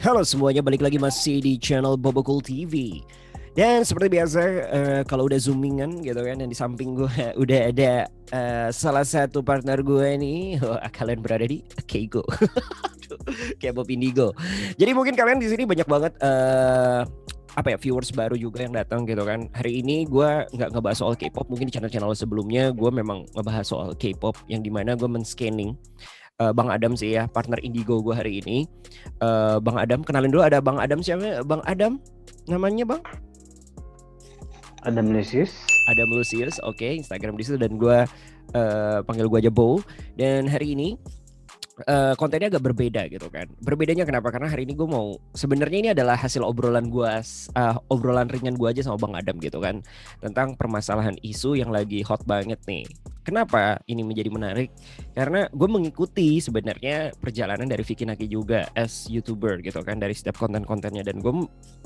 Halo semuanya, balik lagi masih di channel Bobokul TV. Dan seperti biasa, kalau udah zoomingan gitu kan, dan di samping gue udah ada salah satu partner gue nih. Kalian berada di Keigo, kayak Bob Indigo. Jadi mungkin kalian di sini banyak banget apa ya, viewers baru juga yang datang gitu kan. Hari ini gue nggak ngebahas soal K-pop, mungkin di channel-channel sebelumnya gue memang ngebahas soal K-pop yang dimana gue men-scanning Bang Adam sih ya, partner Indigo gue hari ini. Bang Adam, kenalin dulu, ada Bang Adam siapa? Bang Adam namanya Bang? Adam Lesius. Adam Lucius, oke, Instagram di situ, dan gue panggil gue aja Bo. Dan hari ini kontennya agak berbeda gitu kan. Berbedanya kenapa? Karena hari ini gue mau, sebenarnya ini adalah hasil obrolan gue, obrolan ringan gue aja sama Bang Adam gitu kan, tentang permasalahan isu yang lagi hot banget nih. Kenapa ini menjadi menarik? Karena gue mengikuti sebenarnya perjalanan dari Vicky Naki juga as YouTuber gitu kan, dari setiap konten-kontennya, dan gue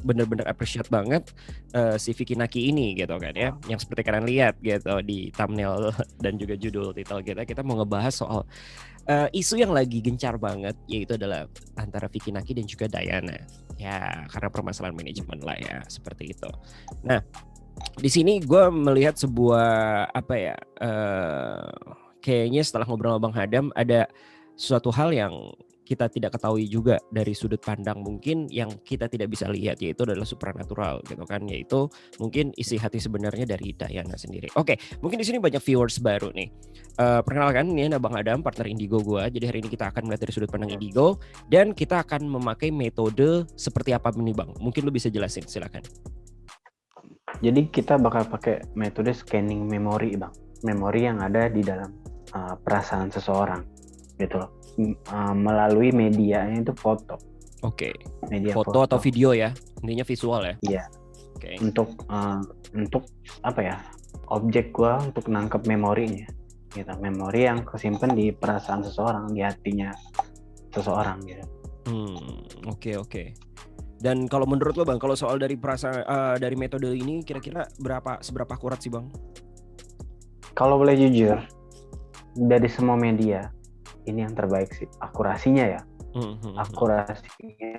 bener-bener appreciate banget si Vicky Naki ini gitu kan ya, yang seperti kalian lihat gitu di thumbnail dan juga judul title kita mau ngebahas soal isu yang lagi gencar banget, yaitu adalah antara Vicky Naki dan juga Diana. Ya, karena permasalahan manajemen lah ya, seperti itu. Nah, di sini gue melihat sebuah apa ya, kayaknya setelah ngobrol sama Bang Hadam ada suatu hal yang kita tidak ketahui juga dari sudut pandang mungkin yang kita tidak bisa lihat, yaitu adalah supranatural gitu kan, yaitu mungkin isi hati sebenarnya dari Diana sendiri. Oke, mungkin di sini banyak viewers baru nih. Perkenalkan, ini ada Bang Adam, partner Indigo gue. Jadi hari ini kita akan melihat dari sudut pandang Indigo, dan kita akan memakai metode seperti apa nih Bang? Mungkin lu bisa jelasin, silakan. Jadi kita bakal pakai metode scanning memori, Bang. Memori yang ada di dalam perasaan seseorang, gitu loh. Melalui medianya itu foto. Oke. Media Foto atau foto. video ya, intinya visual ya. Iya. Oke. Untuk apa ya? Objek gua untuk nangkep memorinya. Gitu. Memori yang kesimpan di perasaan seseorang, di hatinya seseorang gitu. Oke. Dan kalau menurut lo Bang, kalau soal dari dari metode ini kira-kira seberapa akurat sih Bang? Kalau boleh jujur, dari semua media ini yang terbaik sih akurasinya ya. Akurasinya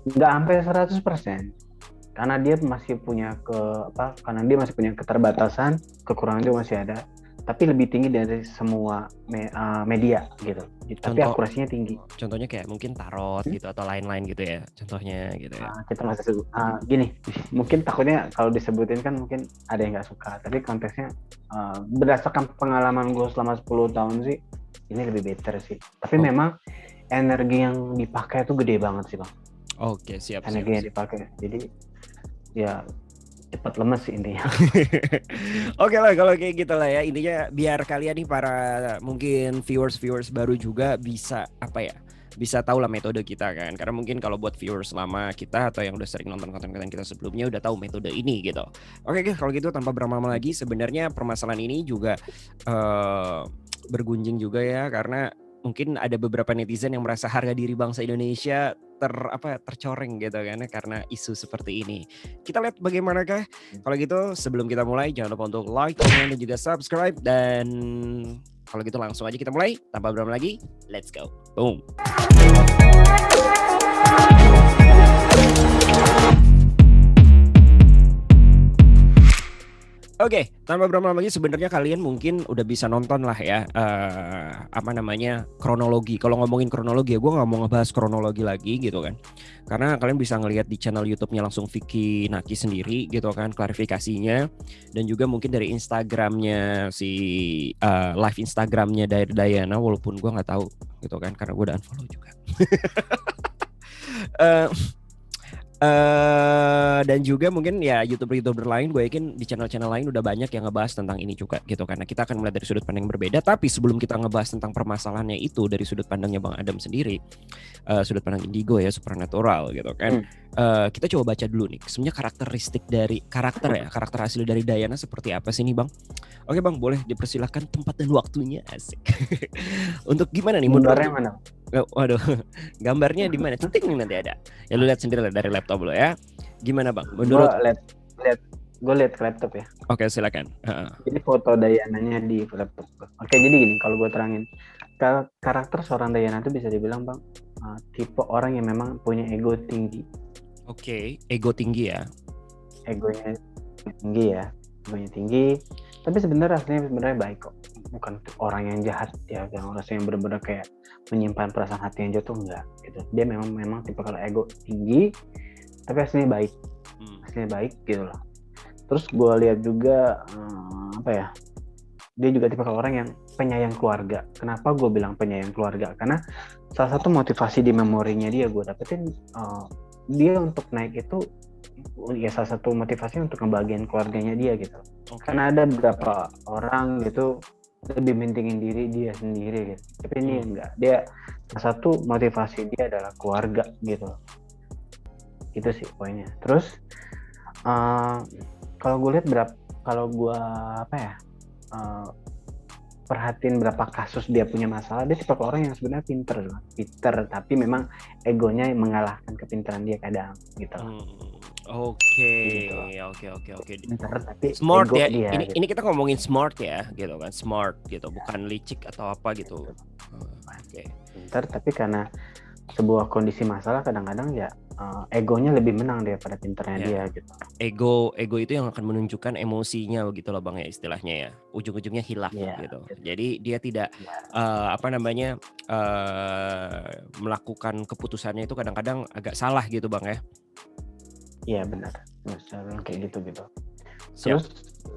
nggak sampai 100% karena dia masih punya keterbatasan, kekurangan itu masih ada, tapi lebih tinggi dari semua media gitu. Tapi akurasinya tinggi. Contohnya kayak mungkin tarot gitu atau lain-lain gitu ya, contohnya gitu ya. Kita masih sebut gini, mungkin takutnya kalau disebutin kan mungkin ada yang nggak suka, tapi konteksnya berdasarkan pengalaman gue selama 10 tahun sih ini lebih better sih. Tapi memang energi yang dipakai itu gede banget sih Bang. Oke, siap. Energi yang dipakai, jadi ya cepat lemes sih intinya. Oke lah kalau kayak gitu lah ya, intinya biar kalian nih para mungkin viewers baru juga bisa apa ya, bisa tahu lah metode kita kan, karena mungkin kalau buat viewers lama kita atau yang udah sering nonton konten-konten kita sebelumnya udah tahu metode ini gitu. Oke kalau gitu tanpa berlama-lama lagi, sebenarnya permasalahan ini juga bergunjing juga ya, karena mungkin ada beberapa netizen yang merasa harga diri bangsa Indonesia tercoreng gitu kan, karena isu seperti ini. Kita lihat bagaimanakah. Kalau gitu sebelum kita mulai, jangan lupa untuk like, comment, dan juga subscribe. Dan kalau gitu langsung aja kita mulai tanpa berlama lagi. Let's go. Boom. Oke, tanpa berlama-lama lagi, sebenarnya kalian mungkin udah bisa nonton lah ya, apa namanya, kronologi. Kalau ngomongin kronologi ya, gue nggak mau ngebahas kronologi lagi gitu kan, karena kalian bisa ngelihat di channel YouTube-nya langsung Vicky Naki sendiri gitu kan, klarifikasinya, dan juga mungkin dari Instagramnya si live Instagramnya dari Diana, walaupun gue nggak tahu gitu kan, karena gue udah unfollow juga. Dan juga mungkin ya YouTuber lain, gue yakin di channel-channel lain udah banyak yang ngebahas tentang ini juga gitu, karena kita akan melihat dari sudut pandang yang berbeda. Tapi sebelum kita ngebahas tentang permasalahannya itu dari sudut pandangnya Bang Adam sendiri, sudut pandang Indigo ya, supernatural gitu kan, kita coba baca dulu nih sebenarnya karakteristik dari karakter asli dari Diana seperti apa sih nih Bang. Oke Bang, boleh dipersilahkan tempat dan waktunya, asik. Untuk gimana nih menurut Gambarnya mana? Waduh, gambarnya di mana? Cetik nih nanti ada. Ya lu lihat sendiri lah dari laptop lo ya. Gimana Bang? Menurut gue lihat ke laptop ya. Oke, silakan. Jadi foto Diana-nya di laptop. Oke, jadi gini, kalau gue terangin, karakter seorang Diana itu bisa dibilang Bang, tipe orang yang memang punya ego tinggi. Oke, ego tinggi ya. Egonya tinggi ya, egonya tinggi. Tapi sebenarnya rasanya sebenarnya baik kok. Bukan orang yang jahat ya, yang rasanya benar-benar kayak menyimpan perasaan hati yang jatuh, enggak gitu. Dia memang tipe kalau ego tinggi, tapi aslinya baik, aslinya baik gitu loh. Terus gue lihat juga apa ya? Dia juga tipe orang yang penyayang keluarga. Kenapa gue bilang penyayang keluarga? Karena salah satu motivasi di memorinya dia gue dapetin, dia untuk naik itu ya salah satu motivasi untuk ngebagian keluarganya dia gitu. Karena ada beberapa orang gitu lebih mentingin diri dia sendiri gitu. Tapi ini enggak. Dia salah satu motivasi dia adalah keluarga gitu. Itu sih poinnya. Terus kalau gue lihat kalau gue perhatiin berapa kasus dia punya masalah, dia tipe orang yang sebenarnya pinter, tapi memang egonya mengalahkan kepintaran dia kadang gitu. Oke. Pinter tapi smart ego ya. dia, Ini gitu. ini kita ngomongin smart ya, gitu kan, smart gitu, bukan licik atau apa gitu. Oke. Pinter tapi karena sebuah kondisi masalah kadang-kadang ya egonya lebih menang daripada pinternya dia gitu. Ego itu yang akan menunjukkan emosinya gitu loh Bang ya, istilahnya ya. Ujung-ujungnya hilaf gitu. Jadi dia tidak melakukan keputusannya itu kadang-kadang agak salah gitu Bang ya. Iya benar. Misalnya kayak gitu. Terus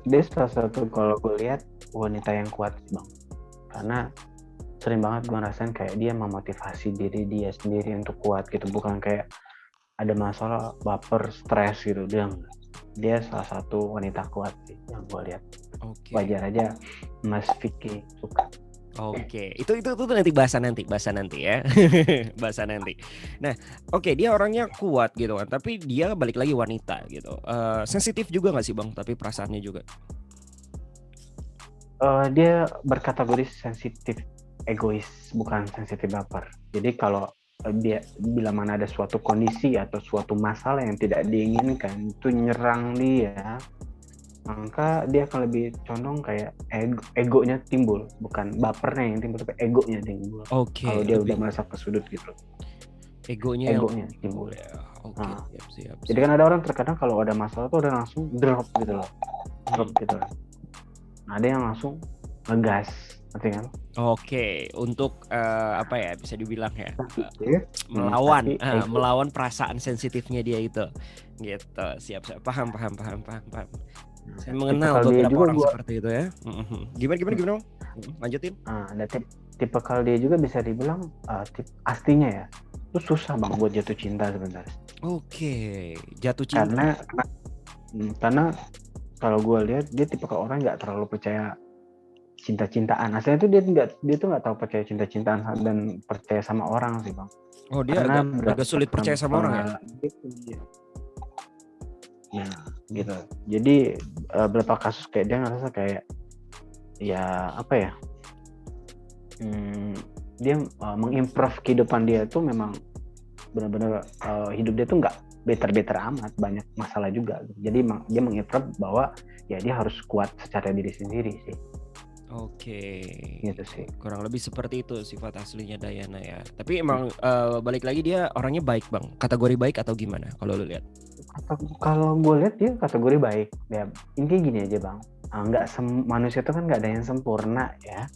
dia salah satu kalau gue lihat wanita yang kuat Bang. Karena sering banget gue ngerasain kayak dia memotivasi diri dia sendiri untuk kuat gitu, bukan kayak ada masalah baper stres gitu. Dia salah satu wanita kuat sih yang gue lihat. Wajar aja Mas Vicky suka. Oke, itu nanti bahasa nanti ya. Bahasa nanti. Nah, dia orangnya kuat gitu kan, tapi dia balik lagi wanita gitu. Sensitif juga nggak sih Bang? Tapi perasaannya juga. Dia berkategori sensitif egois, bukan sensitif baper. Jadi kalau dia bila mana ada suatu kondisi atau suatu masalah yang tidak diinginkan itu nyerang dia, maka dia akan lebih condong kayak egonya timbul, bukan bapernya yang timbul tapi egonya timbul. Kalau dia udah merasa kesudut gitu, egonya timbul. Siap. Jadi kan ada orang terkadang kalau ada masalah tuh udah langsung drop gitu loh. Nah, ada yang langsung ngegas, ngerti kan? Untuk bisa dibilang ya, melawan perasaan sensitifnya dia itu, gitu. Siap. Paham. Saya mengenal beberapa orang seperti itu ya. Gimana? Lanjutin. Ada tipe kalau dia juga bisa dibilang aslinya ya, itu susah Bang buat jatuh cinta sebenarnya. Jatuh cinta. Karena kalau gue lihat dia tipe orang nggak terlalu percaya cinta-cintaan. Aslinya tuh dia tuh nggak tahu percaya cinta-cintaan dan percaya sama orang sih Bang. Dia agak sulit percaya sama orang ya. Ya gitu. Jadi beberapa kasus kayak dia ngerasa kayak ya apa ya, dia mengimprove kehidupan dia tuh memang benar-benar hidup dia tuh nggak better amat, banyak masalah juga. Jadi dia mengimprove bahwa ya dia harus kuat secara diri sendiri sih. Gitu sih. Kurang lebih seperti itu sifat aslinya Dayana ya. Tapi emang balik lagi dia orangnya baik Bang. Kategori baik atau gimana kalau lu lihat? Kalau gue lihat dia kategori baik. Ya intinya gini aja Bang. Manusia itu kan nggak ada yang sempurna ya.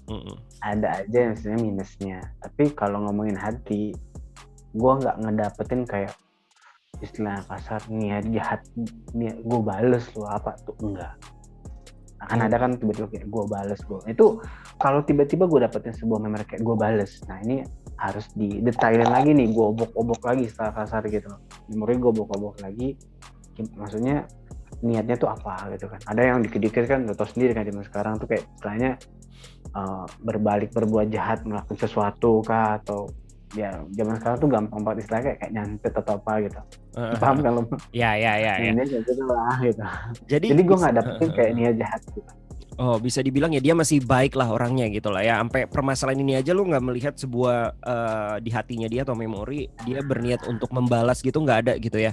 Ada aja yang sebenarnya minusnya. Tapi kalau ngomongin hati, gue nggak ngedapetin kayak istilah kasar niat jahat, niat gue bales lu apa tuh, enggak. Akan ada kan tiba-tiba kayak gue bales itu kalau tiba-tiba gue dapetin sebuah memori kayak gue bales, nah ini harus didetailin lagi nih, gue obok-obok lagi setelah kasar gitu, memori gue obok-obok lagi, maksudnya niatnya tuh apa gitu kan. Ada yang dikit-dikit kan udah tau sendiri kan zaman sekarang tuh kayak istilahnya berbalik berbuat jahat, melakukan sesuatu kah, atau ya zaman sekarang tuh gampang banget istilahnya kayak nyantet atau apa gitu. Paham kan lo? Ya. Ini gitu lah gitu. Jadi gue nggak dapetin kayak niat jahat gitu. Bisa dibilang ya dia masih baik lah orangnya gitu lah ya. Sampai permasalahan ini aja lu nggak melihat sebuah di hatinya dia atau memori dia berniat untuk membalas gitu, nggak ada gitu ya.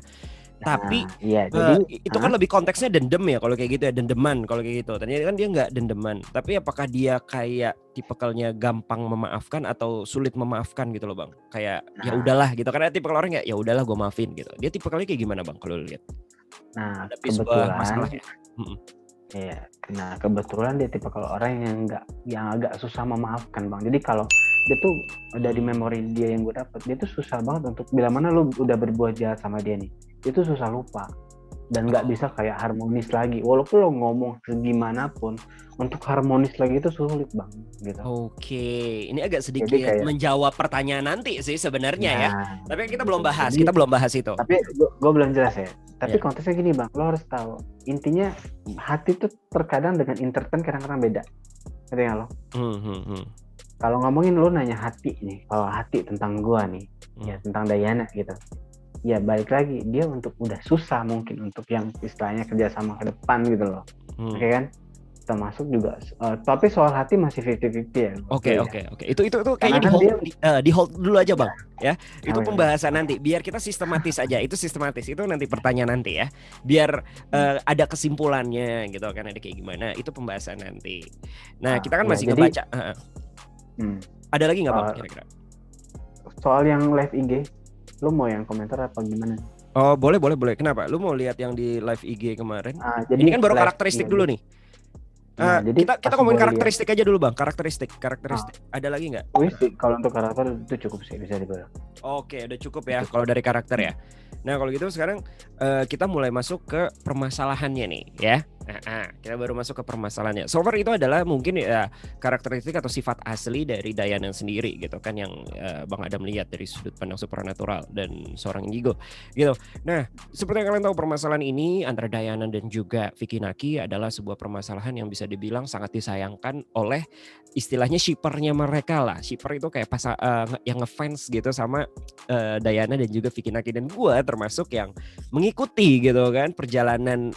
Tapi iya, jadi itu kan lebih konteksnya dendam ya kalau kayak gitu ya, dendeman kalau kayak gitu. Ternyata kan dia nggak dendeman. Tapi apakah dia kayak tipikalnya gampang memaafkan atau sulit memaafkan gitu loh bang? Kayak ya udahlah gitu. Karena tipikal orang ya udahlah gue maafin gitu. Dia tipikalnya kayak gimana bang kalau lu lihat? Nah, Hadapi sebuah masalah ya. Iya. Nah, kebetulan dia tipe kalau orang yang agak susah memaafkan bang. Jadi kalau dia tuh dari memori dia yang gue dapat, dia tuh susah banget untuk bila mana lu udah berbuat jahat sama dia nih, dia tuh susah lupa dan nggak bisa kayak harmonis lagi. Walaupun lo ngomong segimanapun, untuk harmonis lagi itu sulit bang. Gitu. Oke, ini agak sedikit kayak, menjawab pertanyaan nanti sih sebenarnya ya. Tapi kita belum bahas, jadi, kita belum bahas itu. Tapi gue belum jelas ya. Tapi konteksnya gini bang, lo harus tahu intinya hati tuh terkadang dengan entertain kadang-kadang beda. Ngerti nggak lo? Kalau ngomongin lo nanya hati nih, kalau hati tentang gua nih, ya tentang Dayana gitu. Ya balik lagi dia untuk udah susah mungkin untuk yang istilahnya kerjasama ke depan gitu loh. Oke kan? Termasuk juga tapi soal hati masih 50-50 ya. Oke. Itu kayaknya di hold dulu aja bang ya. Itu pembahasan nanti biar kita sistematis aja. Itu sistematis. Itu nanti pertanyaan nanti ya. Biar ada kesimpulannya gitu kan, ada kayak gimana. Itu pembahasan nanti. Nah, kita kan masih ngebaca. Ada lagi nggak bang kira-kira? Soal yang live IG, lu mau yang komentar apa gimana? Oh, boleh. Kenapa? Lu mau lihat yang di live IG kemarin? Jadi ini kan baru karakteristik dulu nih. Jadi kita ngomongin karakteristik aja dulu bang. Karakteristik. Ada lagi nggak? Kalau untuk karakter itu cukup sih, bisa dibilang. Oke, udah cukup ya kalau dari karakter ya. Nah kalau gitu sekarang kita mulai masuk ke permasalahannya nih ya. Kita baru masuk ke permasalahannya. So far itu adalah mungkin ya karakteristik atau sifat asli dari Dayana sendiri gitu kan, yang Bang Adam lihat dari sudut pandang supernatural dan seorang indigo gitu. Nah seperti yang kalian tahu, permasalahan ini antara Dayana dan juga Vicky Naki adalah sebuah permasalahan yang bisa dibilang sangat disayangkan oleh istilahnya shippernya mereka lah. Shipper itu kayak yang ngefans gitu sama Dayana dan juga Vicky Naki, dan gue termasuk yang mengikuti gitu kan perjalanan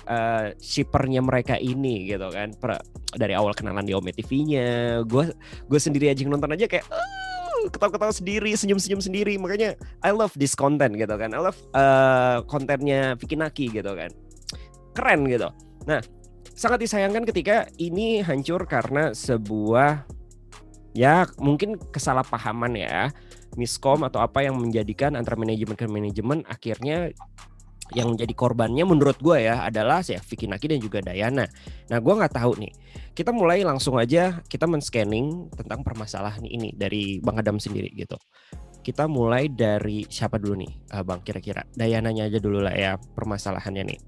shippernya mereka ini gitu kan, dari awal kenalan di Ome TV-nya, gue sendiri aja nonton aja kayak ketawa-ketawa sendiri, senyum-senyum sendiri. Makanya I love this content gitu kan, I love kontennya Vicky Naki gitu kan, keren gitu. Nah sangat disayangkan ketika ini hancur karena sebuah ya mungkin kesalahpahaman ya, miskom atau apa yang menjadikan antara manajemen ke manajemen, akhirnya yang menjadi korbannya menurut gue ya adalah ya Vicky Naki dan juga Dayana. Nah gue nggak tahu nih, kita mulai langsung aja kita men-scanning tentang permasalahan ini dari Bang Adam sendiri gitu. Kita mulai dari siapa dulu nih Bang, kira-kira Dayananya aja dulu lah ya permasalahannya nih.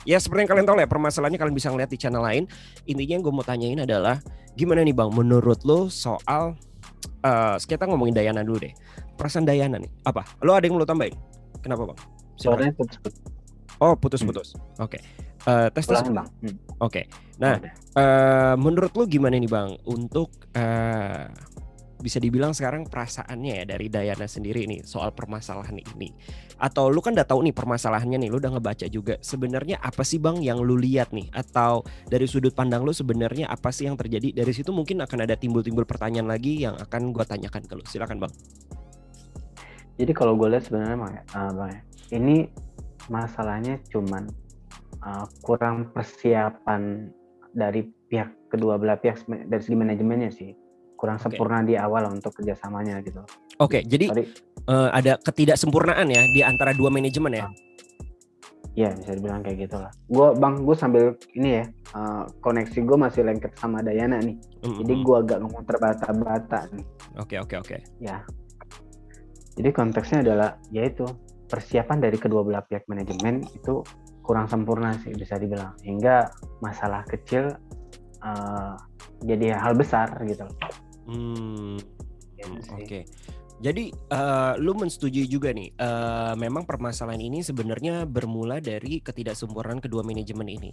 Ya seperti yang kalian tahu lah ya, permasalahannya kalian bisa ngeliat di channel lain. Intinya yang gue mau tanyain adalah gimana nih Bang menurut lo soal kita ngomongin Dayana dulu deh. Perasaan Dayana nih apa? Lo ada yang lo tambahin? Kenapa Bang? Suaranya putus-putus. Oh putus-putus. Oke. Tes Bang. Oke. Nah menurut lo gimana nih Bang untuk bisa dibilang sekarang perasaannya ya dari Dayana sendiri nih soal permasalahan ini? Atau lu kan udah tahu nih permasalahannya nih, lu udah ngebaca juga. Sebenarnya apa sih Bang yang lu lihat nih? Atau dari sudut pandang lu sebenarnya apa sih yang terjadi? Dari situ mungkin akan ada timbul-timbul pertanyaan lagi yang akan gue tanyakan ke lu. Silakan Bang. Jadi kalau gue lihat sebenarnya Bang, ini masalahnya cuman kurang persiapan dari pihak kedua belah pihak dari segi manajemennya sih. Kurang sempurna di awal untuk kerjasamanya gitu. Oke, jadi ada ketidaksempurnaan ya di antara dua manajemen ya? Iya, bisa dibilang kayak gitulah. Gue sambil ini ya, koneksi gue masih lengket sama Dayana nih. Jadi gue agak ngomong terbata-bata nih. Oke. Ya. Jadi konteksnya adalah yaitu persiapan dari kedua belah pihak manajemen itu kurang sempurna sih bisa dibilang. Hingga masalah kecil jadi hal besar gitu. Oke. Jadi lu mensetujui juga nih memang permasalahan ini sebenarnya bermula dari ketidaksempurnaan kedua manajemen ini.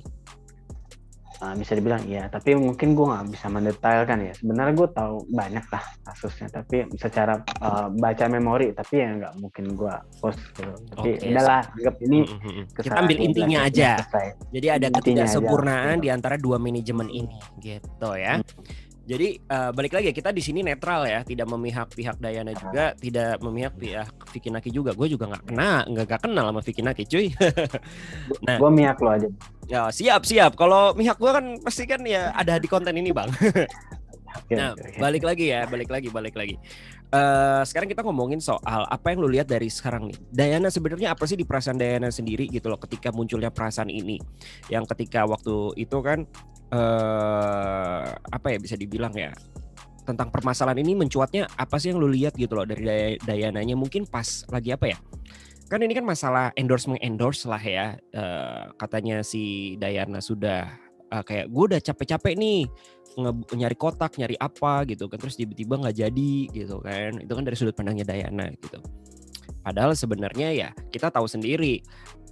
Bisa dibilang iya, tapi mungkin gue nggak bisa mendetailkan ya. Sebenarnya gue tahu banyak lah kasusnya, tapi secara baca memori, tapi ya nggak mungkin gue post gitu. Tapi udahlah, anggap ini kita ambil intinya aja. Jadi ada ketidaksempurnaan di antara dua manajemen ini, gitu ya. Jadi balik lagi kita di sini netral ya, tidak memihak pihak Dayana juga, tidak memihak pihak Vicky Naki juga. Gue juga nggak kenal sama Vicky Naki, cuy. Nah, Gue miak lo aja. ya siap. Kalau pihak gue kan pasti kan ya ada di konten ini bang. Nah, balik lagi. Sekarang kita ngomongin soal apa yang lu lihat dari sekarang nih. Dayana sebenarnya apa sih di perasaan Dayana sendiri gitu loh ketika munculnya perasaan ini. Yang ketika waktu itu kan apa ya bisa dibilang ya, tentang permasalahan ini mencuatnya apa sih yang lu lihat gitu loh dari Dayananya, mungkin pas lagi apa ya? Kan ini kan masalah endorse lah ya. Katanya si Dayana sudah kayak gue udah capek-capek nih nyari kotak, nyari apa gitu kan, terus tiba-tiba nggak jadi gitu kan. Itu kan dari sudut pandangnya Dayana gitu. Padahal sebenarnya ya kita tahu sendiri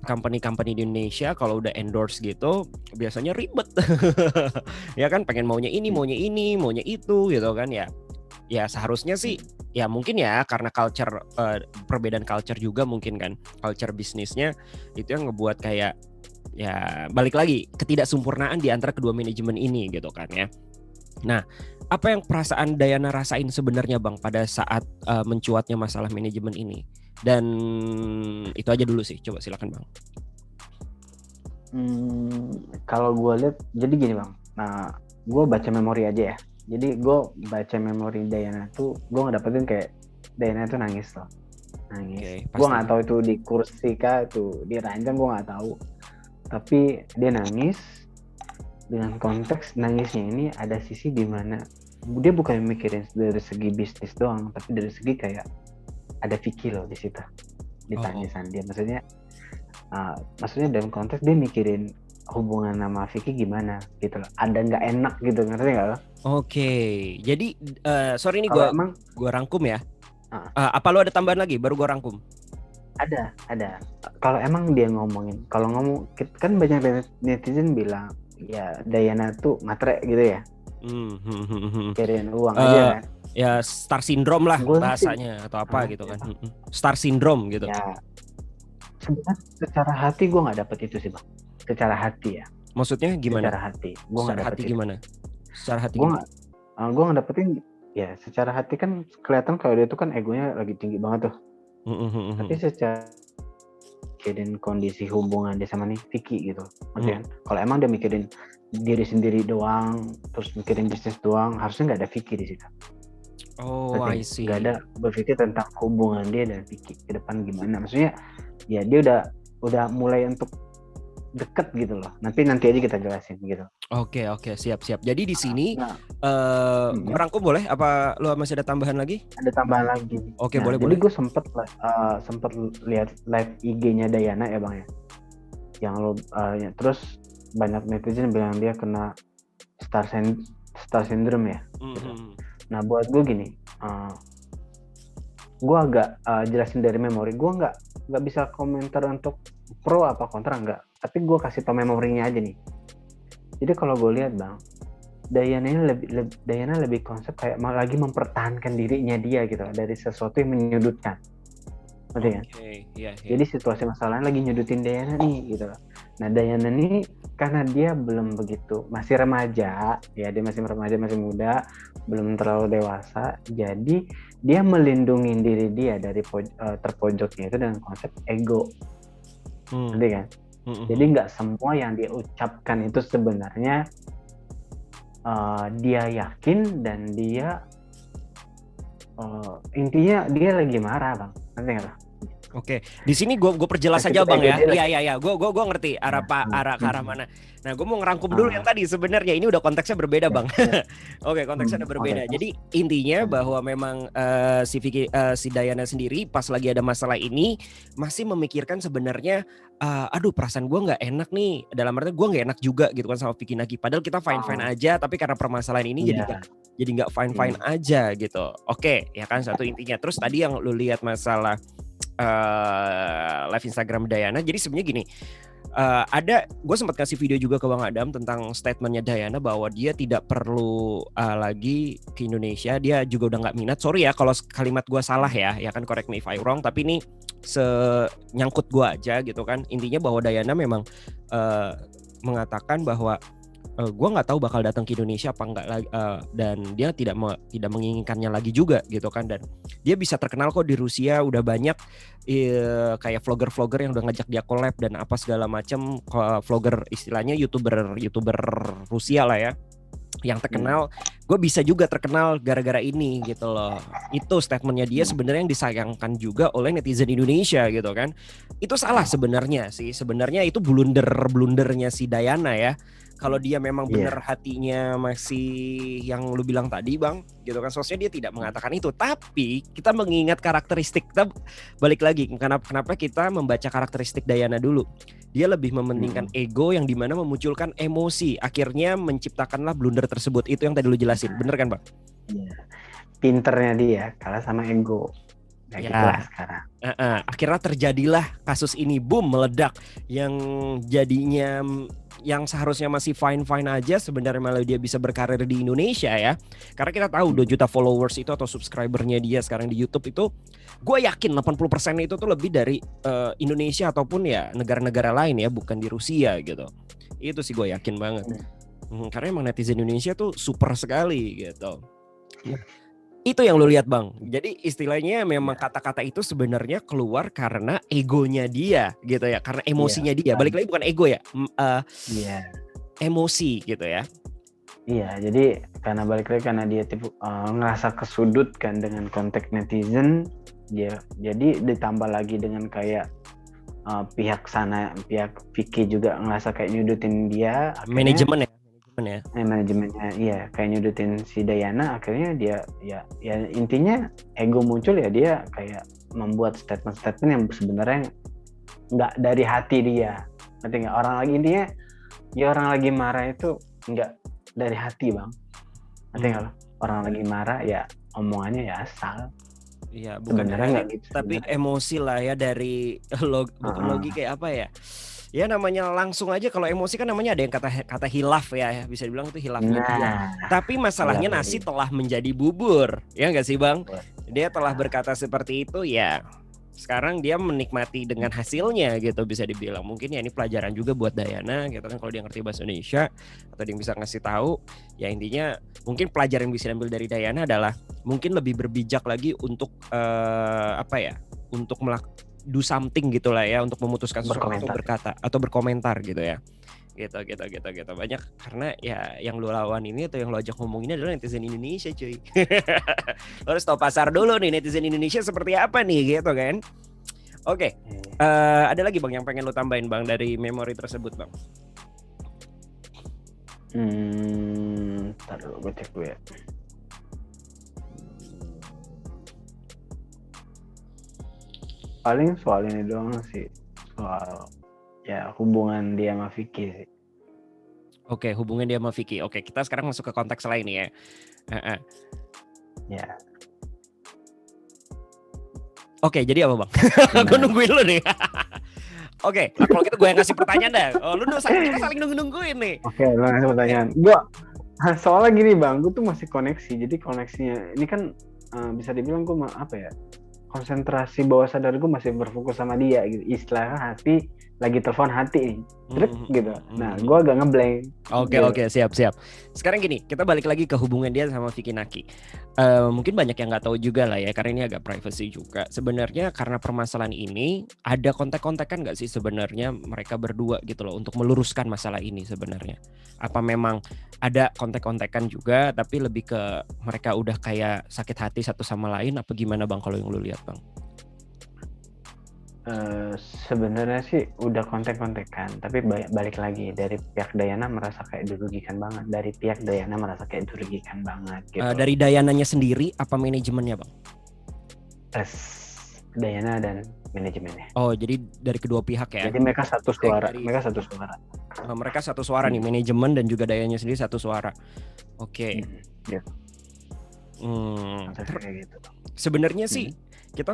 company-company di Indonesia kalau udah endorse gitu biasanya ribet. Ya kan, pengen maunya ini, maunya itu gitu kan ya. Ya seharusnya sih ya mungkin ya karena culture perbedaan culture juga mungkin kan, culture bisnisnya itu yang ngebuat kayak ya balik lagi ketidaksempurnaan di antara kedua manajemen ini gitu kan ya. Nah, apa yang perasaan Dayana rasain sebenarnya Bang pada saat mencuatnya masalah manajemen ini? Dan itu aja dulu sih, coba silakan Bang. Kalau gue lihat jadi gini Bang. Nah, gue baca memori aja ya. Jadi gue baca memori Dayana tuh, gue ngedapetin kayak Dayana tuh nangis loh. Nangis. Gue nggak tahu itu di kursi kah, itu di ranjang, gue nggak tahu. Tapi dia nangis. Dengan konteks nangisnya ini ada sisi di mana dia bukan mikirin dari segi bisnis doang, tapi dari segi kayak ada Vicky loh di situ. Ditanya sama dia, maksudnya dalam konteks dia mikirin hubungan sama Vicky gimana gitu loh. Ada nggak enak gitu, ngerti nggak lo? Oke, jadi sorry nih gue rangkum ya. Apa lo ada tambahan lagi? Baru gue rangkum. Ada. Kalau emang dia ngomongin, kalau ngomong kan banyak netizen bilang ya Dayana tuh matre gitu ya. Kirim uang aja kan. Ya star syndrome lah bahasanya atau apa gitu kan. Star syndrome gitu. Ya. Sebenarnya secara hati gue nggak dapet itu sih Bang. Secara hati ya. Maksudnya gimana? Secara hati. Gue nggak dapet itu. Gimana? Secara hati gue nggak dapetin ya. Secara hati kan kelihatan kalau dia tuh kan egonya lagi tinggi banget tuh. Tapi secara mikirin kondisi hubungan dia sama nih Vicky gitu. Maksudnya kalau emang dia mikirin diri sendiri doang, terus mikirin bisnis doang, harusnya nggak ada Vicky di situ. I see. Nggak ada berpikir tentang hubungan dia dan Vicky ke depan gimana. Maksudnya ya dia udah mulai untuk deket gitu loh. Nanti aja kita jelasin gitu. Oke, siap. Jadi di sini merangkum boleh? Apa lo masih ada tambahan lagi? Ada tambahan lagi. Oke, boleh. Jadi gue sempet lihat live IG-nya Dayana ya Bang ya. Yang lo terus banyak netizen bilang dia kena star syndrome ya. Gitu. Nah buat gue gini, gue agak jelasin dari memori. Gue nggak bisa komentar untuk pro apa kontra enggak. Tapi gue kasih tau memorinya aja nih. Jadi kalau gue lihat Bang, Dayana lebih konsep kayak lagi mempertahankan dirinya dia gitu dari sesuatu yang menyudutkan. Ngerti kan? Yeah. Jadi situasi masalahnya lagi nyudutin Dayana nih gitu. Nah Dayana nih karena dia belum begitu, masih remaja, ya dia masih remaja, masih muda, belum terlalu dewasa. Jadi dia melindungi diri dia dari terpojoknya itu dengan konsep ego. Ngerti kan? Jadi nggak semua yang dia ucapkan itu sebenarnya dia yakin dan dia intinya dia lagi marah Bang. Ngerti nggak? Oke, di sini gue perjelas aja Bang ya. Iya. Gue ngerti arah ke arah mana. Nah, gue mau ngerangkum dulu yang tadi sebenarnya ini udah konteksnya berbeda Bang. Oke, konteksnya udah berbeda. Jadi intinya bahwa memang si Dayana sendiri pas lagi ada masalah ini masih memikirkan sebenarnya aduh perasaan gue nggak enak nih. Dalam arti gue nggak enak juga gitu kan sama Vicky Naki. Padahal kita fine aja, tapi karena permasalahan ini jadi nggak fine aja gitu. Oke, ya kan satu intinya. Terus tadi yang lu lihat masalah live Instagram Dayana. Jadi sebenarnya gini, gue sempat kasih video juga ke Bang Adam tentang statementnya Dayana bahwa dia tidak perlu lagi ke Indonesia. Dia juga udah nggak minat. Sorry ya kalau kalimat gue salah ya kan, correct me if I wrong. Tapi ini senyangkut gue aja gitu kan. Intinya bahwa Dayana memang mengatakan bahwa gue nggak tahu bakal datang ke Indonesia apa enggak lagi, dan dia tidak menginginkannya lagi juga gitu kan. Dan dia bisa terkenal kok di Rusia, udah banyak kayak vlogger-vlogger yang udah ngajak dia collab dan apa segala macam, vlogger istilahnya youtuber Rusia lah ya yang terkenal. Gue bisa juga terkenal gara-gara ini gitu loh. Itu statementnya dia sebenarnya yang disayangkan juga oleh netizen Indonesia gitu kan. Itu salah sebenarnya sih. Sebenarnya itu blundernya si Dayana ya. Kalau dia memang benar hatinya masih yang lu bilang tadi Bang gitu kan, sosnya dia tidak mengatakan itu. Tapi kita mengingat karakteristik, kita balik lagi kenapa kita membaca karakteristik Dayana dulu. Dia lebih mementingkan ego yang dimana memunculkan emosi, akhirnya menciptakanlah blunder tersebut. Itu yang tadi lu jelasin, bener kan Bang? Iya. Pinternya dia kalah sama ego. Kayak gitulah sekarang. Akhirnya terjadilah kasus ini, boom, meledak. Yang jadinya yang seharusnya masih fine-fine aja sebenarnya malah dia bisa berkarir di Indonesia ya. Karena kita tahu 2 juta followers itu atau subscribernya dia sekarang di YouTube itu, gue yakin 80% itu tuh lebih dari Indonesia ataupun ya negara-negara lain ya, bukan di Rusia gitu. Itu sih gue yakin banget. Karena emang netizen Indonesia tuh super sekali gitu. Itu yang lu lihat Bang. Jadi istilahnya memang kata-kata itu sebenarnya keluar karena egonya dia gitu ya, karena emosinya dia. Balik lagi bukan ego ya, emosi gitu ya. Iya, jadi karena balik lagi karena dia ngerasa kesudutkan dengan konteks netizen, dia jadi ditambah lagi dengan kayak pihak Vicky juga ngerasa kayak nyudutin dia. Manajemennya. Manajemennya iya kayak nyudutin si Dayana, akhirnya dia ya intinya ego muncul ya, dia kayak membuat statement yang sebenarnya nggak dari hati dia. Ngerti nggak? Orang lagi intinya ya orang lagi marah itu nggak dari hati Bang. Ngerti nggak? Orang lagi marah ya omongannya ya asal. Iya, bukan nggak gitu, tapi sebenarnya emosi lah ya, dari bukan logika kayak apa ya? Ya namanya langsung aja, kalau emosi kan namanya ada yang kata hilaf ya, bisa dibilang itu hilafnya dia. Tapi masalahnya nasi telah menjadi bubur, ya nggak sih Bang? Dia telah berkata seperti itu ya. Sekarang dia menikmati dengan hasilnya gitu, bisa dibilang. Mungkin ya ini pelajaran juga buat Dayana gitu kan, kalau dia ngerti bahasa Indonesia atau dia bisa ngasih tahu. Ya intinya mungkin pelajaran yang bisa diambil dari Dayana adalah mungkin lebih berbijak lagi untuk untuk do something gitulah ya, untuk memutuskan sesuatu, berkata atau berkomentar gitu ya. Gitu banyak, karena ya yang lu lawan ini atau yang lu ajak ngomong ini adalah netizen Indonesia cuy. Lu harus tahu pasar dulu nih, netizen Indonesia seperti apa nih gitu kan. Oke. Ada lagi Bang yang pengen lu tambahin Bang dari memori tersebut Bang? Ntar dulu gue cek dulu ya. Paling soal ini doang sih, soal ya hubungan dia sama Vicky sih. Oke, hubungan dia sama Vicky. Oke, kita sekarang masuk ke konteks lain ya. Ya. Oke, jadi apa Bang? Gue nungguin lu nih. Oke, kalau gitu gue yang ngasih pertanyaan dah. Oh, kita saling nungguin nih. Oke, lu ngasih pertanyaan. Gue soalnya gini Bang, gue tuh masih koneksi. Jadi koneksinya ini kan bisa dibilang gue konsentrasi bawah sadar gue masih berfokus sama dia gitu. Istilahnya hati lagi telepon hati nih, gitu. Nah, gue agak ngeblank. Oke, siap. Sekarang gini, kita balik lagi ke hubungan dia sama Vicky Naki. Mungkin banyak yang nggak tahu juga lah ya, karena ini agak privacy juga. Sebenarnya karena permasalahan ini ada kontak-kontakan nggak sih sebenarnya mereka berdua gitu loh, untuk meluruskan masalah ini sebenarnya? Apa memang ada kontak-kontakan juga, tapi lebih ke mereka udah kayak sakit hati satu sama lain, apa gimana Bang kalau yang lu lihat Bang? Sebenarnya sih udah kontak-kontakan, tapi balik lagi dari pihak Dayana merasa kayak dirugikan banget. Gitu. Dari Dayananya sendiri apa manajemennya Bang? Dayana dan manajemennya. Oh, jadi dari kedua pihak ya? Jadi mereka satu suara. Mereka satu suara nih, manajemen dan juga Dayananya sendiri satu suara. Oke. Gitu. Gitu. Sebenarnya sih kita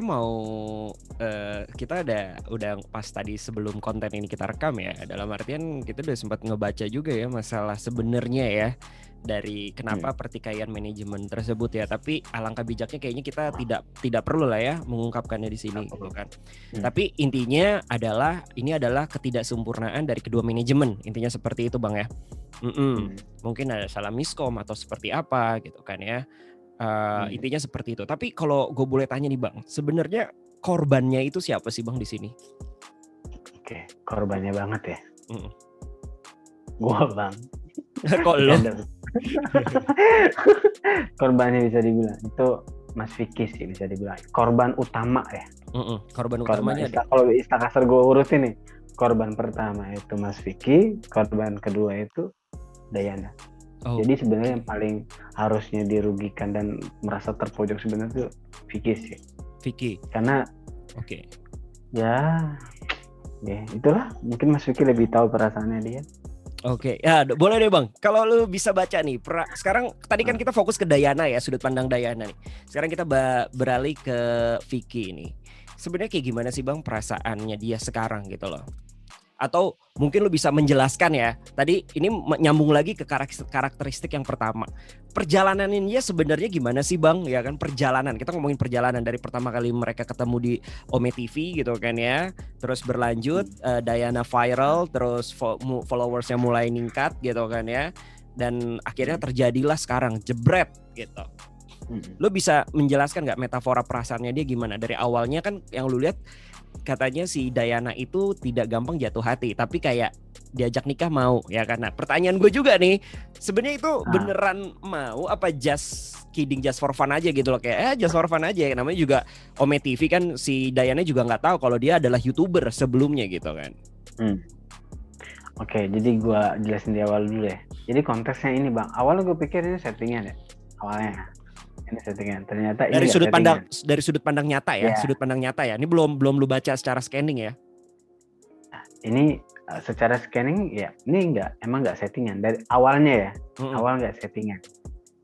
udah pas tadi sebelum konten ini kita rekam ya, dalam artian kita udah sempat ngebaca juga ya masalah sebenarnya ya dari kenapa pertikaian manajemen tersebut ya. Tapi alangkah bijaknya kayaknya kita tidak perlu lah ya mengungkapkannya di sini gitu kan. Tapi intinya adalah ini adalah ketidaksempurnaan dari kedua manajemen, intinya seperti itu Bang ya. Mungkin ada salah miskom atau seperti apa gitu kan ya. Intinya seperti itu. Tapi kalau gue boleh tanya nih Bang, sebenarnya korbannya itu siapa sih Bang di sini? Oke, korbannya banget ya. Mm. Gua Bang. Kok lo? Korbannya bisa dibilang itu Mas Vicky sih, bisa dibilang korban utama ya. Korban utamanya kalau istilah kasar gue urutin nih, korban pertama itu Mas Vicky, korban kedua itu Dayana. Jadi sebenarnya yang paling harusnya dirugikan dan merasa terpojok sebenarnya itu Vicky sih. Vicky. Karena ya itulah, mungkin Mas Vicky lebih tahu perasaannya dia. Oke, ya boleh deh Bang. Kalau lu bisa baca nih, sekarang tadi kan kita fokus ke Dayana ya, sudut pandang Dayana nih. Sekarang kita beralih ke Vicky ini. Sebenarnya kayak gimana sih Bang perasaannya dia sekarang gitu loh? Atau mungkin lu bisa menjelaskan ya. Tadi ini nyambung lagi ke karakteristik yang pertama. Perjalanannya dia sebenarnya gimana sih Bang? Ya kan perjalanan. Kita ngomongin perjalanan dari pertama kali mereka ketemu di Ome TV gitu kan ya. Terus berlanjut Dayana viral, terus followersnya mulai meningkat gitu kan ya. Dan akhirnya terjadilah sekarang jebret gitu. Lu bisa menjelaskan nggak metafora perasaannya dia gimana? Dari awalnya kan yang lu lihat katanya si Dayana itu tidak gampang jatuh hati, tapi kayak diajak nikah mau ya karena pertanyaan gue juga nih, sebenarnya itu beneran mau apa just kidding, just for fun aja gitu loh, kayak just for fun aja, namanya juga Ome TV kan, si Dayana juga nggak tahu kalau dia adalah YouTuber sebelumnya gitu kan. Oke, jadi gue jelasin di awal dulu ya. Jadi konteksnya ini Bang, awalnya gue pikir ini settingan ya, awalnya ini settingan, ternyata dari ini sudut pandang nyata ya, sudut pandang nyata ya. Ini belum lu baca secara scanning ya? Ini secara scanning ya, ini emang nggak settingan dari awalnya ya. Awal nggak settingan,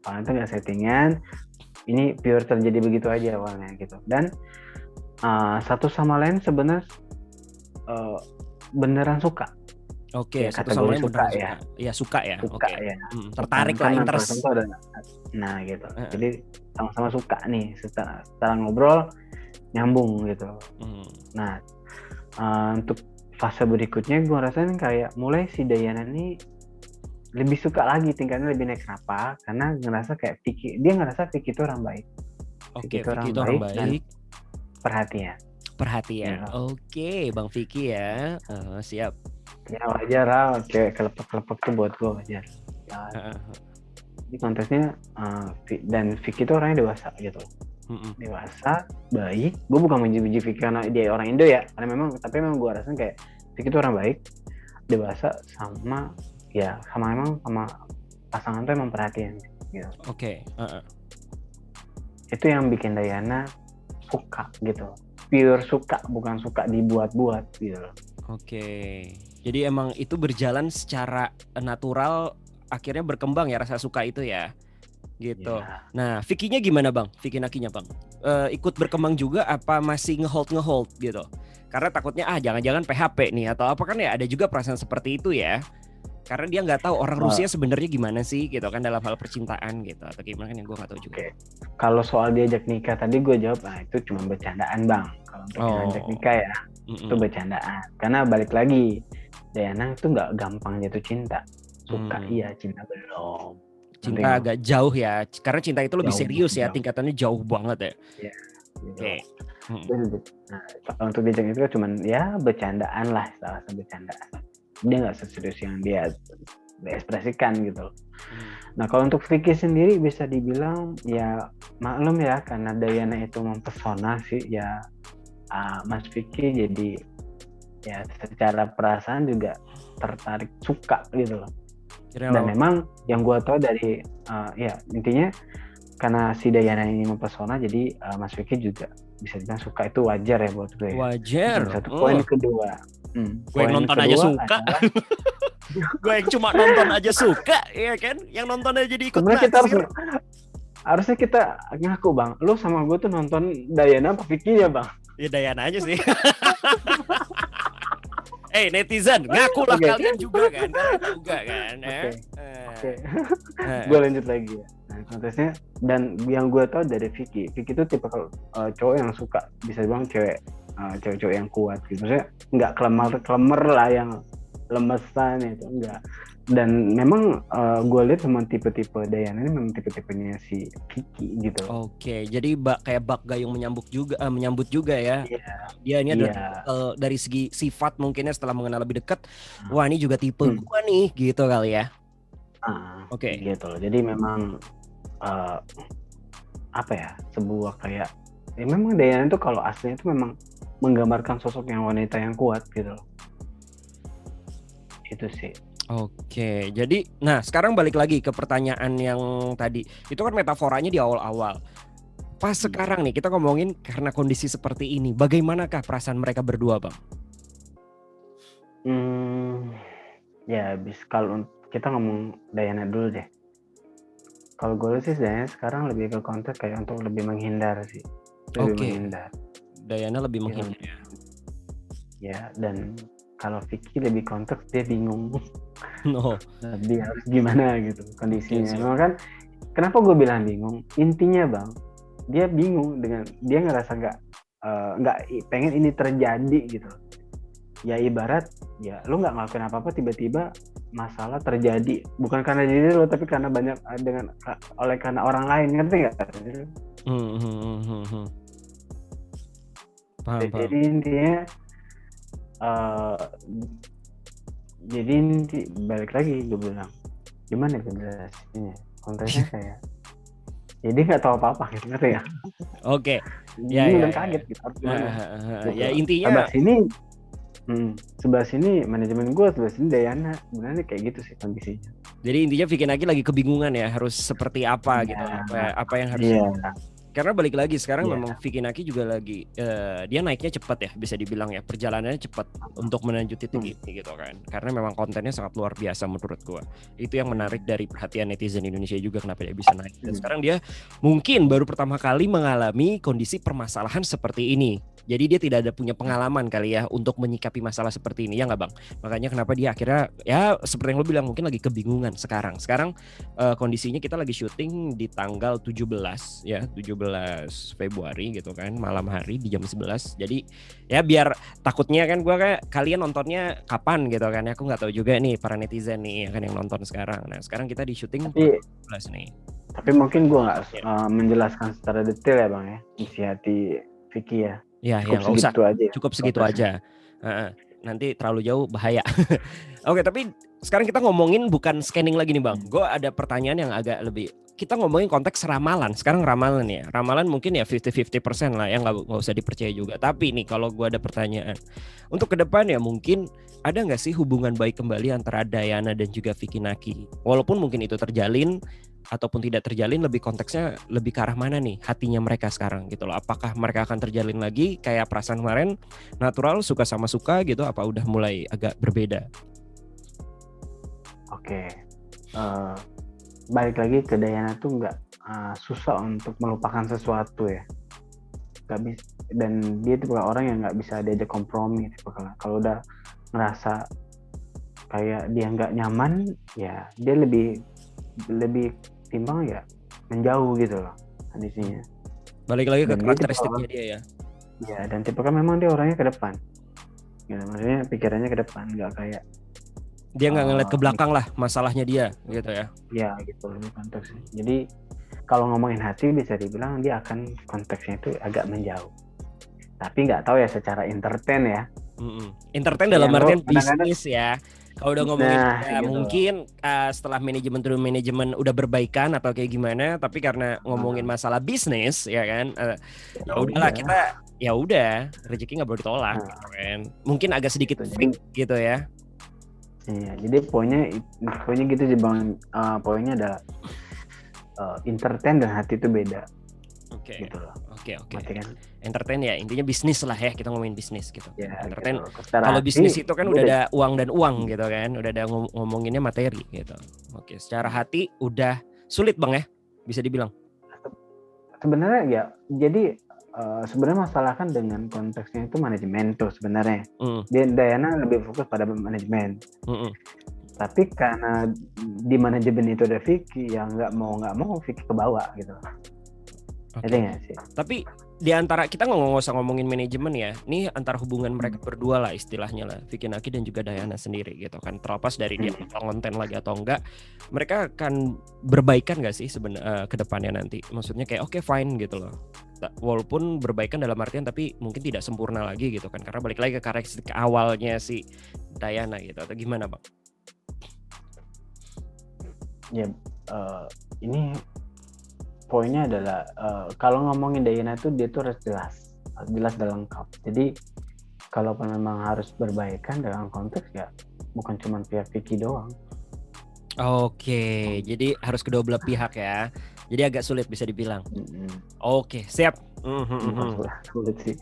awalnya itu nggak settingan. Ini pure terjadi begitu aja awalnya gitu. Dan satu sama lain sebenarnya beneran suka. Oke, satu sama lain suka ya. Iya suka ya. Suka ya. Tertarik lah, interest. Nah gitu. Jadi sama-sama suka nih, setelah ngobrol nyambung gitu. Nah untuk fase berikutnya gue rasain kayak mulai si Dayana nih lebih suka lagi, tingkatnya lebih naik. Kenapa? Karena ngerasa kayak dia ngerasa Vicky itu orang baik. Vicky itu orang baik. Perhatian. Ya. Oke, Bang Vicky ya. Siap. Ya wajar lah, kayak kelepek-kelepek tuh buat gue wajar. Ya. Ini konteksnya dan Vicky itu orangnya dewasa gitu. Dewasa, baik. Gue bukan menjadi Vicky karena dia orang Indo ya, karena memang gue rasain kayak Vicky itu orang baik, dewasa, sama pasangan tuh emang perhatian gitu. Oke. Itu yang bikin Dayana suka gitu, pure suka, bukan suka dibuat-buat gitu. Oke. Jadi emang itu berjalan secara natural, akhirnya berkembang ya rasa suka itu ya. Gitu. Yeah. Nah, Vicky-nya gimana Bang? Vicky Nakinya Bang? Ikut berkembang juga apa masih ngehold gitu? Karena takutnya jangan-jangan PHP nih atau apa, kan ya ada juga perasaan seperti itu ya. Karena dia nggak tahu orang Rusia sebenarnya gimana sih gitu kan dalam hal percintaan gitu atau gimana kan yang gue nggak tahu juga. Kalau soal diajak nikah tadi gue jawab itu cuma bercandaan Bang. Kalau untuk diajak nikah ya itu bercandaan. Karena balik lagi Dayana itu nggak gampang jatuh cinta. Suka iya, cinta belum. Cinta agak jauh ya. Karena cinta itu lebih serius ya, tingkatannya jauh banget ya. Iya. Oke. Nah, kalau untuk diajak itu cuma ya bercandaan lah, salah satu bercandaan. Dia nggak seserius yang dia ekspresikan gitu. Nah kalau untuk Vicky sendiri bisa dibilang ya maklum ya, karena Dayana itu mempesona sih ya, Mas Vicky jadi ya secara perasaan juga tertarik, suka gitu loh. Dan memang yang gue tahu dari ya intinya karena si Dayana ini mempesona, jadi Mas Vicky juga bisa dibilang suka, itu wajar ya buat gue. Wajar. Satu poin kedua. Gue yang nonton aja suka. Gue yang cuma nonton aja suka, ya kan? Yang nonton aja jadi ikut naksir. Harusnya kita ngaku Bang, lu sama gue tuh nonton Dayana apa Vicky ya Bang? Ya Dayana aja sih. Netizen, ngaku lah kalian juga kan? Oke. Gue lanjut lagi ya. Nah, kontesnya, dan yang gue tahu dari Vicky itu tipe cowok yang suka, bisa dibilang cewek-cewek yang kuat gitu. Maksudnya nggak klemer lah yang lemesan itu, enggak. Dan memang gue lihat memang tipe-tipe Dayana ini memang tipe-tipenya si Vicky gitu. Oke, jadi kayak bak gayung menyambut juga ya. Iya. Dia ini adalah Iya. dari segi sifat mungkinnya setelah mengenal lebih dekat, wah ini juga tipe gua nih gitu kali ya. Oke. Gitu loh. Jadi memang apa ya, sebuah kayak memang Dayana itu kalau aslinya itu memang menggambarkan sosok yang wanita yang kuat gitu loh. Itu sih. Oke, jadi nah sekarang balik lagi ke pertanyaan yang tadi. Itu kan metaforanya di awal-awal. Pas sekarang nih kita ngomongin karena kondisi seperti ini, bagaimanakah perasaan mereka berdua, Bang? Ya kalau kita ngomong Dayana dulu deh. Kalau gue sih Dayana sekarang lebih ke konteks kayak untuk lebih menghindar sih. Menghindar. Dayana lebih menghindar ya. Ya, dan kalau Vicky lebih konteks dia bingung. Dia harus gimana gitu kondisinya. Memang kan kenapa gue bilang bingung? Intinya Bang, dia bingung dengan dia ngerasa nggak pengen ini terjadi gitu. Ya ibarat ya lu nggak ngelakuin apa-apa tiba-tiba masalah terjadi, bukan karena diri lo tapi karena banyak karena orang lain, ngerti nggak? Paham. Jadi intinya jadi balik lagi gue bilang gimana gue jelasinnya konteksnya kayak jadi nggak tahu apa-apa gitu, ngerti ya? Oke. Ya kaget gitu. Ya intinya sebelah sini manajemen gue, sebelah sini Dayana, sebenarnya kayak gitu sih kondisinya. Jadi intinya Vicky Naki lagi kebingungan ya harus seperti apa gitu, apa yang harus. Karena balik lagi sekarang memang Vicky Naki juga lagi dia naiknya cepat ya, bisa dibilang ya, perjalanannya cepat untuk menuju titik ini gitu kan. Karena memang kontennya sangat luar biasa menurut gua. Itu yang menarik dari perhatian netizen Indonesia juga, kenapa dia bisa naik. Dan sekarang dia mungkin baru pertama kali mengalami kondisi permasalahan seperti ini. Jadi dia tidak ada punya pengalaman kali ya untuk menyikapi masalah seperti ini, ya nggak Bang? Makanya kenapa dia akhirnya ya seperti yang lo bilang mungkin lagi kebingungan sekarang. Sekarang kondisinya kita lagi syuting di tanggal 17 Februari gitu kan, malam hari di jam 11. Jadi ya biar takutnya kan gue kayak kalian nontonnya kapan gitu kan ya, aku nggak tahu juga nih para netizen nih kan yang nonton sekarang. Nah sekarang kita di syuting 17 nih. Tapi mungkin gue nggak menjelaskan secara detail ya Bang ya, isi hati Vicky ya. Ya nggak usah, cukup segitu aja. Nanti terlalu jauh bahaya. Oke, tapi sekarang kita ngomongin bukan scanning lagi nih Bang. Gue ada pertanyaan yang agak lebih, kita ngomongin konteks ramalan. Sekarang ramalan ya. Ramalan mungkin ya 50-50% lah ya, nggak usah dipercaya juga. Tapi nih kalau gue ada pertanyaan untuk ke depan ya, mungkin ada nggak sih hubungan baik kembali antara Dayana dan juga Vicky Naki? Walaupun mungkin itu terjalin ataupun tidak terjalin, lebih konteksnya lebih ke arah mana nih hatinya mereka sekarang gitu loh. Apakah mereka akan terjalin lagi kayak perasaan kemarin, natural, suka sama suka gitu, apa udah mulai agak berbeda? Oke. Balik lagi ke Dayana tuh nggak susah untuk melupakan sesuatu ya. Gak bisa, dan dia tuh orang yang nggak bisa diajak kompromi gitu. Kalau udah ngerasa kayak dia nggak nyaman ya dia lebih timbang ya menjauh gitu loh kondisinya. Balik lagi ke karakteristiknya dia ya. Ya, dan tipe kan memang dia orangnya ke depan. Gitu, maksudnya pikirannya ke depan, nggak kayak dia nggak ngeliat ke belakang lah masalahnya dia gitu ya. Ya gitu lebih konteksnya. Jadi kalau ngomongin hati bisa dibilang dia akan konteksnya itu agak menjauh. Tapi nggak tahu ya secara entertain ya. Entertain dalam artian bisnis ya. Kalau udah ngomongin gitu. mungkin setelah manajemen udah berbaikan atau kayak gimana, tapi karena ngomongin masalah bisnis ya kan, ya udahlah kita ya udah rezeki nggak boleh ditolak gitu kan. Mungkin agak sedikit freak gitu ya. Iya, jadi poinnya gitu sih Bang. Poinnya adalah entertain dan hati itu beda. Oke. Gitu loh. Oke. Kan? Entertain ya intinya bisnis lah ya, kita ngomongin bisnis gitu. Ya, entertain gitu. Kalau bisnis itu kan udah ada uang dan uang gitu kan, udah ada ngomonginnya materi gitu. Oke, secara hati udah sulit Bang ya, bisa dibilang. Sebenarnya ya, jadi sebenarnya masalah kan dengan konteksnya itu manajemen tuh sebenarnya. Dayana lebih fokus pada manajemen. Tapi karena di manajemen itu ada Vicky, yang nggak mau Vicky kebawa gitu. Okay. Sih? Tapi di antara kita nggak usah ngomongin manajemen ya, nih antara hubungan mereka berdua lah istilahnya lah, Vicky Naki dan juga Diana sendiri gitu kan, terlepas dari dia konten lagi atau enggak, mereka akan berbaikan nggak sih sebenarnya ke depannya nanti? Maksudnya kayak oke, fine gitu loh, walaupun berbaikan dalam artian tapi mungkin tidak sempurna lagi gitu kan, karena balik lagi ke karakteristik awalnya si Diana gitu, atau gimana bang? Ya ini poinnya adalah kalau ngomongin Diana tuh dia tuh harus jelas dan lengkap. Jadi kalau memang harus berbaikan dalam konteks ya bukan cuma pihak Vicky doang. Oke, jadi harus kedua belah pihak ya. Jadi agak sulit bisa dibilang. Oke, siap. Sulit sih.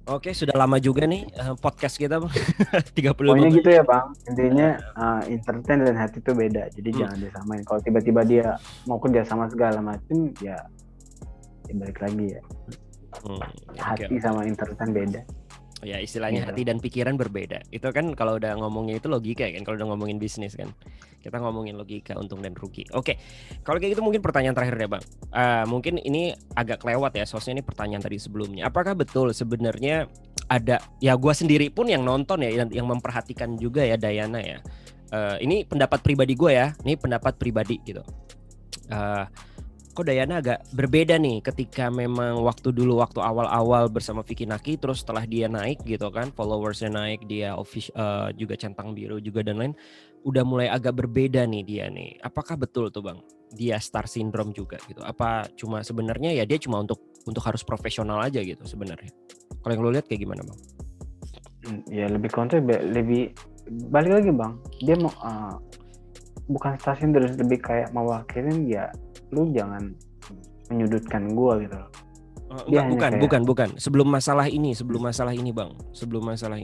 Oke, sudah lama juga nih podcast kita, Bang. 30 Pokoknya gitu ya, Bang. Intinya entertain dan hati itu beda. Jadi jangan disamain. Kalau tiba-tiba dia mau kerja sama segala macam, ya balik lagi ya. Hati sama entertain beda. Ya istilahnya hati dan pikiran berbeda. Itu kan kalau udah ngomongin itu logika kan, kalau udah ngomongin bisnis kan. Kita ngomongin logika untung dan rugi. Oke, kalau kayak gitu mungkin pertanyaan terakhir deh Bang. Mungkin ini agak kelewat ya, soalnya ini pertanyaan tadi sebelumnya. Apakah betul sebenarnya ada, ya gue sendiri pun yang nonton ya, yang memperhatikan juga ya Diana ya. Ini pendapat pribadi gue ya, ini pendapat pribadi gitu. Kok Diana agak berbeda nih ketika memang waktu awal-awal bersama Vicky Naki, terus setelah dia naik gitu kan, followersnya naik, dia juga centang biru juga dan lain, udah mulai agak berbeda nih dia nih. Apakah betul tuh Bang, dia star syndrome juga gitu? Apa cuma sebenarnya ya dia cuma untuk harus profesional aja gitu sebenarnya? Kalau yang lo lihat kayak gimana Bang? Ya lebih konteks, lebih balik lagi Bang, dia mau bukan star syndrome, lebih kayak mewakilin ya. Lu jangan menyudutkan gua gitu loh. Bukan. Sebelum masalah ini Bang. Sebelum masalah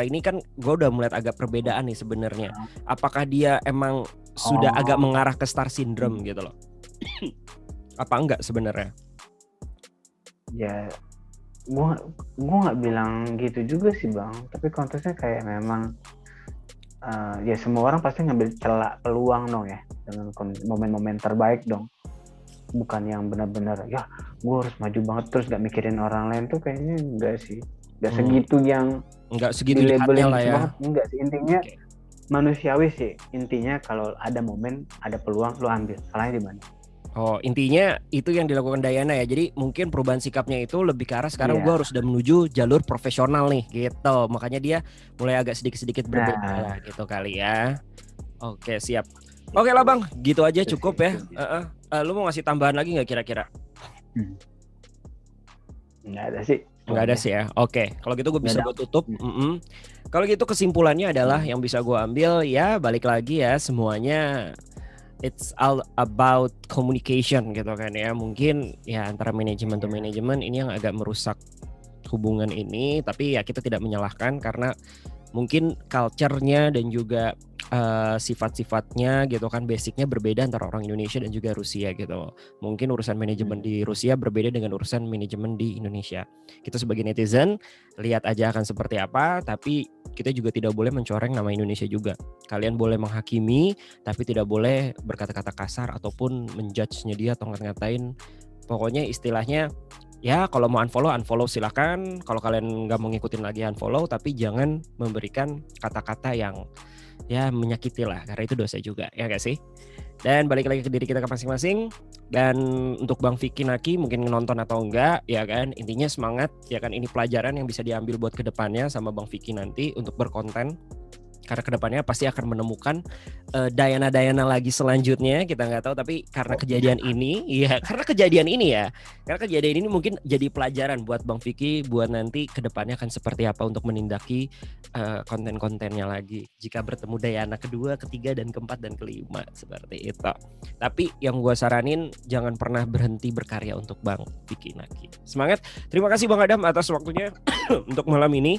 ini kan gua udah mulai agak perbedaan nih sebenarnya. Apakah dia emang sudah agak mengarah ke star syndrome gitu loh? Apa enggak sebenarnya? Ya, gua nggak bilang gitu juga sih Bang. Tapi konteksnya kayak memang ya semua orang pasti ngambil celah peluang dong ya, dengan momen-momen terbaik dong, bukan yang benar-benar ya gue harus maju banget terus gak mikirin orang lain tuh kayaknya enggak sih, enggak segitu jahatnya lah ya, enggak sih, intinya manusiawi sih, intinya kalau ada momen ada peluang lu ambil, salahnya di mana? Oh, intinya itu yang dilakukan Diana ya. Jadi mungkin perubahan sikapnya itu lebih ke arah sekarang gue harus udah menuju jalur profesional nih gitu. Makanya dia mulai agak sedikit-sedikit berbeda lah gitu kali ya. Oke, siap. Oke lah Bang, gitu aja cukup ya. Lu mau ngasih tambahan lagi nggak kira-kira? Nggak ada sih ya. Oke, kalau gitu gue bisa gue tutup. Kalau gitu kesimpulannya adalah yang bisa gue ambil ya, balik lagi ya, semuanya it's all about communication gitu kan ya. Mungkin ya antara manajemen to manajemen ini yang agak merusak hubungan ini, tapi ya kita tidak menyalahkan karena mungkin culture-nya dan juga sifat-sifatnya gitu kan, basicnya berbeda antara orang Indonesia dan juga Rusia gitu. Mungkin urusan manajemen di Rusia berbeda dengan urusan manajemen di Indonesia. Kita sebagai netizen lihat aja akan seperti apa, tapi kita juga tidak boleh mencoreng nama Indonesia juga. Kalian boleh menghakimi, tapi tidak boleh berkata-kata kasar ataupun menjudge-nya dia atau ngatain. Pokoknya istilahnya ya kalau mau unfollow silakan. Kalau kalian nggak mau ngikutin lagi unfollow, tapi jangan memberikan kata-kata yang ya menyakiti lah, karena itu dosa juga ya gak sih? Dan balik lagi ke diri kita masing-masing. Dan untuk Bang Vicky Naki mungkin nonton atau enggak ya kan, intinya semangat ya kan, ini pelajaran yang bisa diambil buat kedepannya sama Bang Vicky nanti untuk berkonten, karena kedepannya pasti akan menemukan Diana lagi selanjutnya, kita nggak tahu, tapi karena kejadian ini mungkin jadi pelajaran buat Bang Vicky buat nanti kedepannya akan seperti apa untuk menindaki konten-kontennya lagi jika bertemu Diana kedua, ketiga, dan keempat, dan kelima seperti itu. Tapi yang gue saranin jangan pernah berhenti berkarya untuk Bang Vicky Naki. Semangat. Terima kasih Bang Adam atas waktunya untuk malam ini.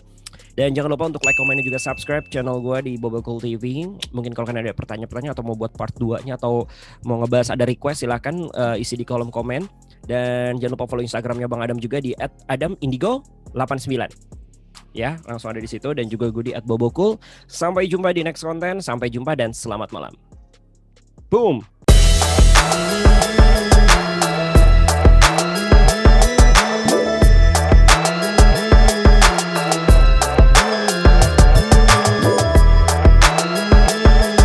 Dan jangan lupa untuk like, komen, dan juga subscribe channel gue di Bobocool TV. Mungkin kalau kalian ada pertanyaan-pertanyaan atau mau buat part 2-nya atau mau ngebahas, ada request, silahkan isi di kolom komen. Dan jangan lupa follow Instagramnya Bang Adam juga di @adamindigo89. Ya, langsung ada di situ. Dan juga gue di @bobocool. Sampai jumpa di next konten. Sampai jumpa dan selamat malam. Boom.